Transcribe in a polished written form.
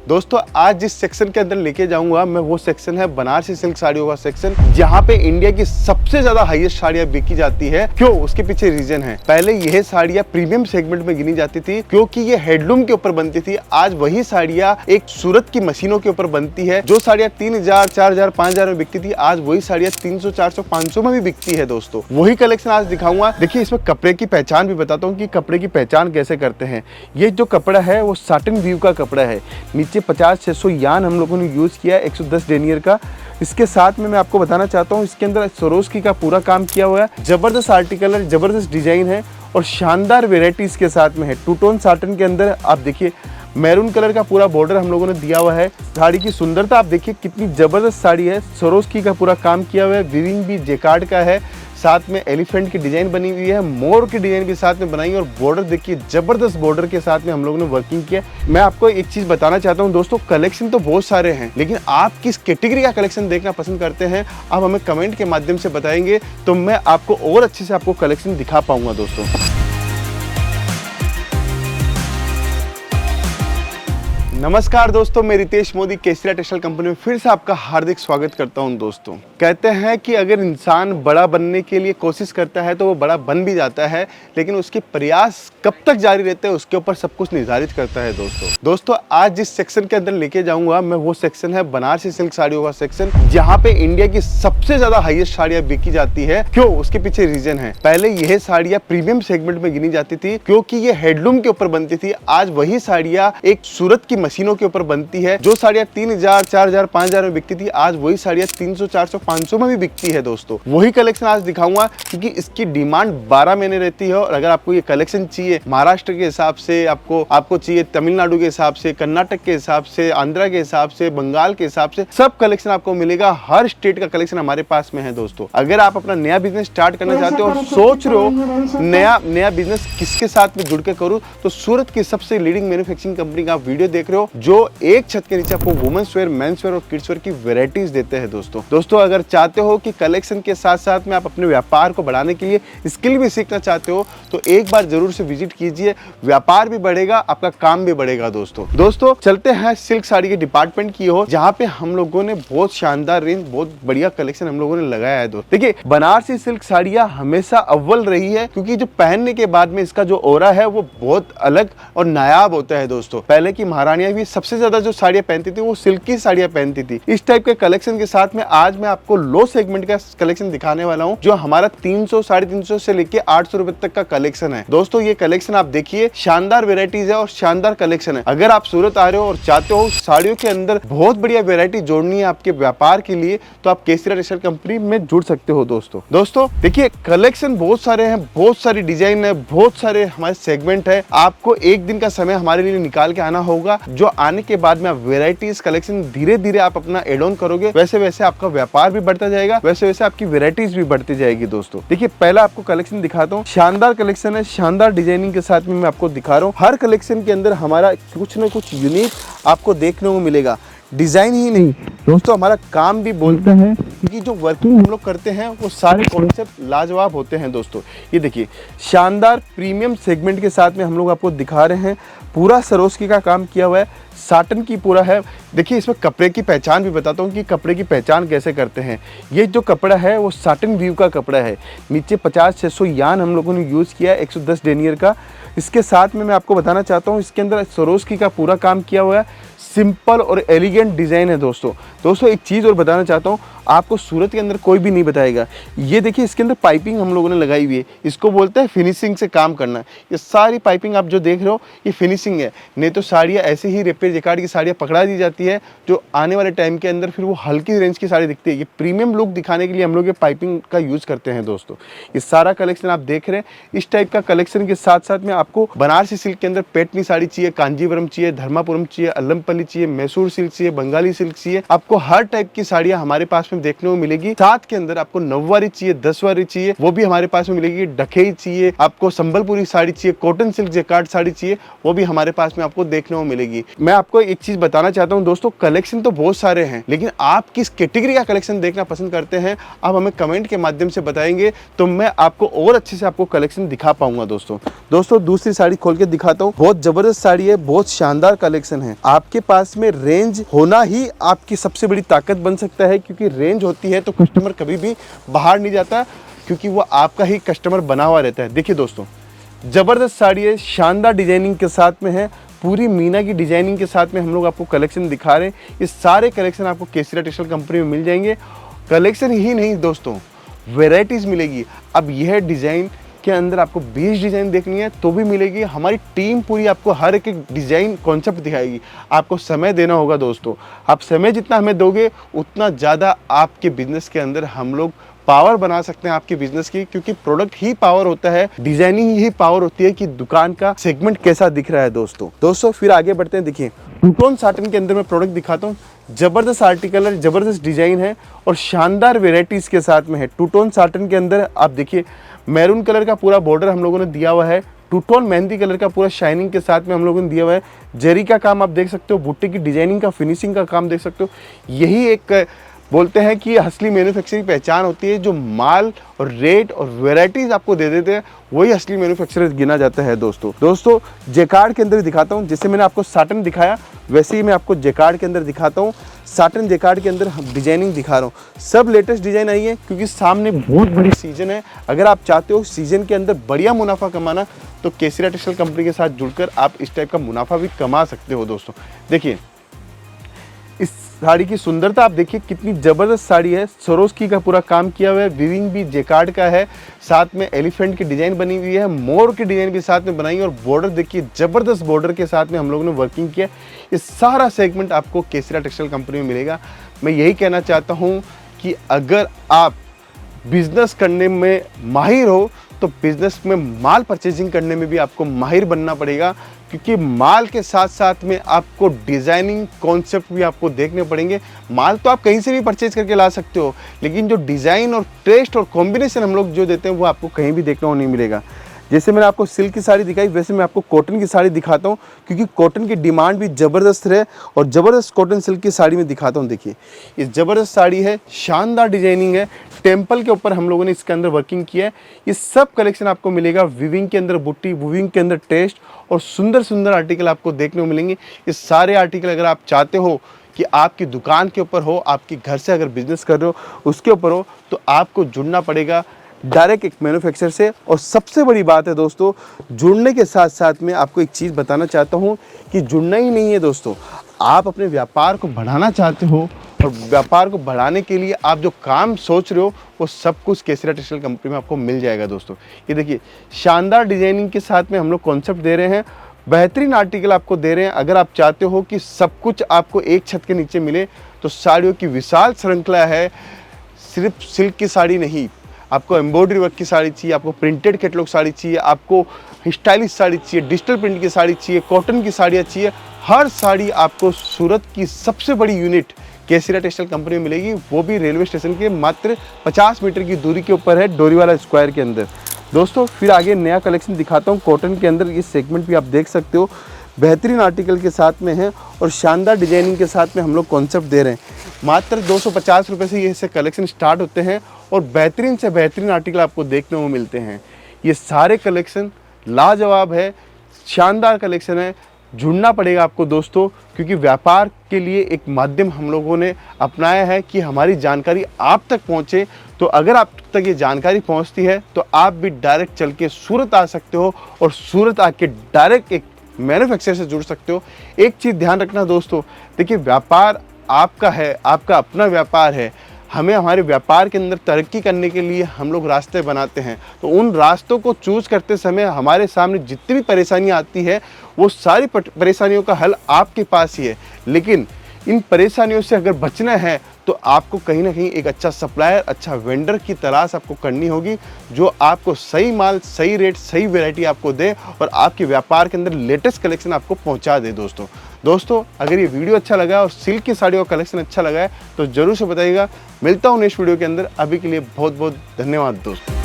दोस्तों आज जिस सेक्शन के अंदर लेके जाऊंगा मैं वो सेक्शन है बनारसी सिल्क साड़ियों का सेक्शन, जहाँ पे इंडिया की सबसे ज्यादा हाईएस्ट साड़ियाँ बिकी जाती है। क्यों? उसके पीछे रीजन है। पहले यह साड़ियाँ प्रीमियम सेगमेंट में गिनी जाती थी क्योंकि ये हैंडलूम के ऊपर बनती थी। आज वही साड़ियाँ एक सूरत की मशीनों के ऊपर बनती है। जो साड़ियाँ 3000, 4000, 5000 में बिकती थी, आज वही साड़ियाँ 300, 400, 500 में भी बिकती है। दोस्तों वही कलेक्शन आज दिखाऊंगा। देखिए इसमें कपड़े की पहचान भी बताता हूँ कि कपड़े की पहचान कैसे करते हैं। ये जो कपड़ा है वो साटिन वीव का कपड़ा है। नीचे 50-600 यान हम लोगों ने यूज किया है, 110 डेनियर का। इसके साथ में मैं आपको बताना चाहता हूँ इसके अंदर सरोस्की का पूरा काम किया हुआ है। जबरदस्त आर्टिकल है, जबरदस्त डिजाइन है और शानदार वेराइटी इसके साथ में है। टू टोन साटन के अंदर आप देखिए मैरून कलर का पूरा बॉर्डर हम लोगों ने दिया हुआ है। साड़ी की सुंदरता आप देखिए कितनी जबरदस्त साड़ी है। सरोस्की का पूरा काम किया हुआ है, वीविंग भी जेकार्ड का है, साथ में एलिफेंट की डिजाइन बनी हुई है, मोर की डिजाइन भी साथ में बनाई है और बॉर्डर देखिए जबरदस्त बॉर्डर के साथ में हम लोगों ने वर्किंग किया। मैं आपको एक चीज बताना चाहता हूं दोस्तों, कलेक्शन तो बहुत सारे हैं, लेकिन आप किस कैटेगरी का कलेक्शन देखना पसंद करते हैं आप हमें कमेंट के माध्यम से बताएंगे तो मैं आपको और अच्छे से आपको कलेक्शन दिखा पाऊंगा। दोस्तों नमस्कार दोस्तों, मैं रितेश मोदी केसरिया टेक्सटाइल कंपनी में फिर से आपका हार्दिक स्वागत करता हूं। दोस्तों कहते हैं कि अगर इंसान बड़ा बनने के लिए कोशिश करता है तो वो बड़ा बन भी जाता है, लेकिन उसके प्रयास कब तक जारी रहते हैं उसके ऊपर सब कुछ निर्धारित करता है। दोस्तों आज जिस सेक्शन के अंदर लेके जाऊंगा मैं वो सेक्शन है बनारसी सिल्क साड़ियों का सेक्शन, जहाँ पे इंडिया की सबसे ज्यादा हाईएस्ट साड़ियाँ बिकी जाती है। क्यों? उसके पीछे रीजन है। पहले यह साड़ियाँ प्रीमियम सेगमेंट में गिनी जाती थी क्योंकि ये हैंडलूम के ऊपर बनती थी। आज वही साड़ियाँ एक सूरत की मशीनों के ऊपर बनती है। जो साड़ियाँ 3000, 4000, 5000 में बिकती थी, आज वही साड़ियाँ 300, 400, 500 में भी बिकती है। दोस्तों वही कलेक्शन आज दिखाऊंगा क्योंकि इसकी डिमांड 12 महीने रहती है। और अगर आपको ये कलेक्शन चाहिए महाराष्ट्र के हिसाब से, आपको चाहिए तमिलनाडु के हिसाब से, कर्नाटक के हिसाब से, आंध्रा के हिसाब से, बंगाल के हिसाब से, सब कलेक्शन आपको मिलेगा। हर स्टेट का कलेक्शन हमारे पास में है। दोस्तों अगर आप अपना नया बिजनेस स्टार्ट करना चाहते हो और सोच रहे हो नया बिजनेस किसके साथ में जुड़ के करूं, तो सूरत की सबसे लीडिंग मैन्युफैक्चरिंग कंपनी का आप वीडियो देख रहे हो, जो एक छत के नीचे आपको वुमेन्स वेयर, मेंस वेयर और किड्स वेयर की वैरायटीज देते हैं। दोस्तों अगर चाहते हो कि कलेक्शन के साथ साथ में आप अपने व्यापार को बढ़ाने के लिए स्किल भी सीखना चाहते हो तो एक बार जरूर से विजिट कीजिए। व्यापार भी बढ़ेगा, आपका काम भी बढ़ेगा। दोस्तों चलते हैं सिल्क साड़ी के डिपार्टमेंट की ओर, जहाँ पे हम लोगों ने बहुत शानदार रेंज, बहुत बढ़िया कलेक्शन हम लोगों ने लगाया है। दोस्तों देखिए बनारसी सिल्क साड़ियाँ हमेशा अव्वल रही है क्योंकि जो पहनने के बाद में इसका जो ओरा है वो बहुत अलग और नायाब होता है। दोस्तों पहले की महारानियां भी सबसे ज्यादा जो साड़ियां पहनती थी वो सिल्क की साड़ियां पहनती थी। इस टाइप के कलेक्शन के साथ में आज मैं आपको लो सेगमेंट का कलेक्शन दिखाने वाला हूं, जो हमारा 300, 350 से लेके 800 रुपए तक का कलेक्शन है। दोस्तों ये कलेक्शन आप देखिए, शानदार वेराइटीज है और शानदार कलेक्शन है। अगर आप सूरत आ रहे हो और चाहते हो साड़ियों के अंदर बहुत बढ़िया वेरायटी जोड़नी है आपके व्यापार के लिए, तो आप केसरिया टेक्सटाइल कंपनी में जुड़ सकते हो। दोस्तों देखिए कलेक्शन बहुत सारे हैं, बहुत सारी डिजाइन है, बहुत सारे हमारे सेगमेंट है। आपको एक दिन का समय हमारे लिए निकाल के आना होगा, जो आने के बाद में आप वेराइटीज कलेक्शन धीरे धीरे आप अपना एड ऑन करोगे, वैसे वैसे आपका व्यापार भी बढ़ता जाएगा, वैसे वैसे आपकी वेराइटीज भी बढ़ती जाएगी। दोस्तों देखिए पहला आपको कलेक्शन दिखाता हूँ। शानदार कलेक्शन है, शानदार डिजाइनिंग के साथ में मैं आपको दिखा रहा हूँ। हर कलेक्शन के अंदर हमारा कुछ ना कुछ यूनिक आपको देखने को मिलेगा। डिजाइन ही नहीं दोस्तों, हमारा काम भी बोलता है क्योंकि जो वर्किंग हम लोग करते हैं वो सारे कॉन्सेप्ट लाजवाब होते हैं। दोस्तों ये देखिए शानदार प्रीमियम सेगमेंट के साथ में हम लोग आपको दिखा रहे हैं। पूरा सरोस्की का काम किया हुआ है, साटन की पूरा है। देखिए इसमें कपड़े की पहचान भी बताता हूँ कि कपड़े की पहचान कैसे करते हैं। ये जो कपड़ा है वो साटन वीव का कपड़ा है। नीचे 50-600 यान हम लोगों ने यूज़ किया है, 110 डेनियर का। इसके साथ में मैं आपको बताना चाहता हूँ इसके अंदर सरोस्की का पूरा काम किया हुआ है। सिंपल और एलिगेंट डिज़ाइन है। दोस्तों एक चीज़ और बताना चाहता हूँ, आपको सूरत के अंदर कोई भी नहीं बताएगा। ये देखिए इसके अंदर पाइपिंग हम लोगों ने लगाई हुई है, इसको बोलते हैं फिनिशिंग से काम करना। ये सारी पाइपिंग आप जो देख रहे हो ये फिनिशिंग है, नहीं तो साड़ियाँ ऐसे ही रेपेर जेकार्ड की साड़ियाँ पकड़ा दी जाती है, जो आने वाले टाइम के अंदर फिर वो हल्की रेंज की साड़ी दिखती है। ये प्रीमियम लुक दिखाने के लिए हम लोग ये पाइपिंग का यूज़ करते हैं। दोस्तों ये सारा कलेक्शन आप देख रहे हैं। इस टाइप का कलेक्शन के साथ साथ में आपको बनारसी सिल्क के अंदर पैठनी साड़ी चाहिए, कांजीवरम चाहिए, धर्मापुरम चाहिए, अल्लमपल्ली चाहिए, मैसूर सिल्क चाहिए, बंगाली सिल्क चाहिए, आपको हर टाइप की साड़ियाँ हमारे पास में में देखने को मिलेगी। साथ के अंदर आपको 9 वारी चाहिए, 10 वारी चाहिए, वो भी हमारे पास में मिलेगी। ढकेई चाहिए, आपको संबलपुरी साड़ी चाहिए, कॉटन सिल्क जैकार्ड साड़ी चाहिए, वो भी हमारे पास में आपको देखने को मिलेगी। मैं आपको एक चीज बताना चाहता हूँ दोस्तों, कलेक्शन तो बहुत सारे हैं, लेकिन आप किस कैटेगरी का कलेक्शन देखना पसंद करते हैं आप हमें कमेंट के माध्यम से बताएंगे, तो मैं आपको और अच्छे से आपको कलेक्शन दिखा पाऊंगा। दोस्तों दूसरी साड़ी खोल के दिखाता हूँ। बहुत जबरदस्त साड़ी है, बहुत शानदार कलेक्शन है। आपके पास में रेंज होना ही आपकी सबसे बड़ी ताकत बन सकता है, क्योंकि रेंज होती है तो कस्टमर कभी भी बाहर नहीं जाता, क्योंकि वो आपका ही कस्टमर बना हुआ रहता है। देखिए दोस्तों, जबरदस्त साड़ी है, शानदार डिजाइनिंग के साथ में है, पूरी मीना की डिजाइनिंग के साथ में हम लोग आपको कलेक्शन दिखा रहे हैं। ये सारे कलेक्शन आपको केसरिया टेक्सटाइल कंपनी में मिल जाएंगे। कलेक्शन ही नहीं दोस्तों, वेराइटीज मिलेगी। अब यह डिजाइन के अंदर आपको 20 डिजाइन देखनी है तो भी मिलेगी। हमारी टीम पूरी आपको हर एक डिजाइन कॉन्सेप्ट दिखाएगी। आपको समय देना होगा दोस्तों, आप समय जितना हमें दोगे उतना ज़्यादा आपके बिजनेस के अंदर हम लोग पावर बना सकते हैं आपके बिजनेस की, क्योंकि प्रोडक्ट ही पावर होता है, डिजाइनिंग ही पावर होती है कि दुकान का सेगमेंट कैसा दिख रहा है। दोस्तों फिर आगे बढ़ते हैं। देखिए, टू टोन साटन के अंदर मैं प्रोडक्ट दिखाता हूँ। जबरदस्त आर्टिकल है, जबरदस्त डिजाइन है और शानदार वेराइटीज के साथ में है। टू टोन साटन के अंदर आप देखिए, मैरून कलर का पूरा बॉर्डर हम लोगों ने दिया हुआ है। टू टोन मेहंदी कलर का पूरा शाइनिंग के साथ में हम लोगों ने दिया हुआ है। जरी का काम आप देख सकते हो, बुट्टे की डिजाइनिंग का, फिनिशिंग का काम देख सकते हो। यही एक बोलते हैं कि असली मैन्युफैक्चरिंग पहचान होती है। जो माल और रेट और वेराइटीज आपको दे देते हैं वही असली मैन्युफैक्चरर गिना जाता है। दोस्तों जैकार्ड के अंदर दिखाता हूँ। जैसे मैंने आपको साटन दिखाया वैसे ही मैं आपको जैकार्ड के अंदर दिखाता हूँ। साटन जैकार्ड के अंदर डिजाइनिंग दिखा रहा हूँ। सब लेटेस्ट डिजाइन आई है, क्योंकि सामने बहुत बड़ी सीजन है। अगर आप चाहते हो सीजन के अंदर बढ़िया मुनाफा कमाना, तो केसरिया टेक्सटाइल कंपनी के साथ जुड़कर आप इस टाइप का मुनाफा भी कमा सकते हो। दोस्तों देखिए, इस साड़ी की सुंदरता आप देखिए, कितनी जबरदस्त साड़ी है। सरोस्की का पूरा काम किया हुआ है, वीविंग भी जैकार्ड का है, साथ में एलिफेंट की डिजाइन बनी हुई है, मोर की डिजाइन भी साथ में बनाई है और बॉर्डर देखिए, जबरदस्त बॉर्डर के साथ में हम लोगों ने वर्किंग किया। ये सारा सेगमेंट आपको केसरिया टेक्सटाइल कंपनी में मिलेगा। मैं यही कहना चाहता हूँ कि अगर आप बिजनेस करने में माहिर हो तो बिजनेस में माल परचेजिंग करने में भी आपको माहिर बनना पड़ेगा, क्योंकि माल के साथ साथ में आपको डिज़ाइनिंग कॉन्सेप्ट भी आपको देखने पड़ेंगे। माल तो आप कहीं से भी परचेज करके ला सकते हो, लेकिन जो डिज़ाइन और टेस्ट और कॉम्बिनेशन हम लोग जो देते हैं वो आपको कहीं भी देखने को नहीं मिलेगा। जैसे मैंने आपको सिल्क की साड़ी दिखाई, वैसे मैं आपको कॉटन की साड़ी दिखाता हूँ, क्योंकि कॉटन की डिमांड भी ज़बरदस्त है और ज़बरदस्त कॉटन सिल्क की साड़ी में दिखाता हूँ। देखिए, ये ज़बरदस्त साड़ी है, शानदार डिजाइनिंग है, टेम्पल के ऊपर हम लोगों ने इसके अंदर वर्किंग किया है। ये सब कलेक्शन आपको मिलेगा। विविंग के अंदर बुट्टी, विविंग के अंदर टेस्ट और सुंदर सुंदर आर्टिकल आपको देखने को मिलेंगे। ये सारे आर्टिकल अगर आप चाहते हो कि आपकी दुकान के ऊपर हो, आपके घर से अगर बिजनेस कर रहे हो उसके ऊपर हो, तो आपको जुड़ना पड़ेगा डायरेक्ट एक मैन्युफैक्चरर से। और सबसे बड़ी बात है दोस्तों, जुड़ने के साथ साथ में आपको एक चीज़ बताना चाहता हूँ कि जुड़ना ही नहीं है दोस्तों, आप अपने व्यापार को बढ़ाना चाहते हो और व्यापार को बढ़ाने के लिए आप जो काम सोच रहे हो वो सब कुछ केसरिया टेक्सटाइल कंपनी में आपको मिल जाएगा। दोस्तों ये देखिए, शानदार डिजाइनिंग के साथ में हम लोग कॉन्सेप्ट दे रहे हैं, बेहतरीन आर्टिकल आपको दे रहे हैं। अगर आप चाहते हो कि सब कुछ आपको एक छत के नीचे मिले, तो साड़ियों की विशाल श्रृंखला है। सिर्फ सिल्क की साड़ी नहीं, आपको एम्ब्रॉयडरी वर्क की साड़ी चाहिए, आपको प्रिंटेड कैटलॉग साड़ी चाहिए, आपको स्टाइलिश साड़ी चाहिए, डिजिटल प्रिंट की साड़ी चाहिए, कॉटन की साड़ियाँ चाहिए, हर साड़ी आपको सूरत की सबसे बड़ी यूनिट केसरिया टेक्सटाइल कंपनी में मिलेगी, वो भी रेलवे स्टेशन के मात्र 50 मीटर की दूरी के ऊपर है, डोरीवाला स्क्वायर के अंदर। दोस्तों फिर आगे नया कलेक्शन दिखाता हूँ। कॉटन के अंदर ये सेगमेंट भी आप देख सकते हो, बेहतरीन आर्टिकल के साथ में है और शानदार डिजाइनिंग के साथ में हम लोग कॉन्सेप्ट दे रहे हैं। मात्र 250 रुपये से ये से कलेक्शन स्टार्ट होते हैं और बेहतरीन से बेहतरीन आर्टिकल आपको देखने को मिलते हैं। ये सारे कलेक्शन लाजवाब है, शानदार कलेक्शन है। जुड़ना पड़ेगा आपको दोस्तों, क्योंकि व्यापार के लिए एक माध्यम हम लोगों ने अपनाया है कि हमारी जानकारी आप तक पहुंचे। तो अगर आप तक ये जानकारी पहुंचती है तो आप भी डायरेक्ट चल के सूरत आ सकते हो और सूरत आके डायरेक्ट एक मैन्युफैक्चरर से जुड़ सकते हो। एक चीज़ ध्यान रखना दोस्तों, देखिए व्यापार आपका है, आपका अपना व्यापार है। हमें हमारे व्यापार के अंदर तरक्की करने के लिए हम लोग रास्ते बनाते हैं, तो उन रास्तों को चूज करते समय हमारे सामने जितनी भी परेशानियां आती है वो सारी परेशानियों का हल आपके पास ही है। लेकिन इन परेशानियों से अगर बचना है तो आपको कहीं ना कहीं एक अच्छा सप्लायर, अच्छा वेंडर की तलाश आपको करनी होगी जो आपको सही माल, सही रेट, सही वैरायटी आपको दे और आपके व्यापार के अंदर लेटेस्ट कलेक्शन आपको पहुंचा दे। दोस्तों अगर ये वीडियो अच्छा लगा और सिल्क की साड़ियों का कलेक्शन अच्छा लगा है तो जरूर से बताइएगा। मिलता हूँ नेक्स्ट वीडियो के अंदर। अभी के लिए बहुत बहुत धन्यवाद दोस्तों।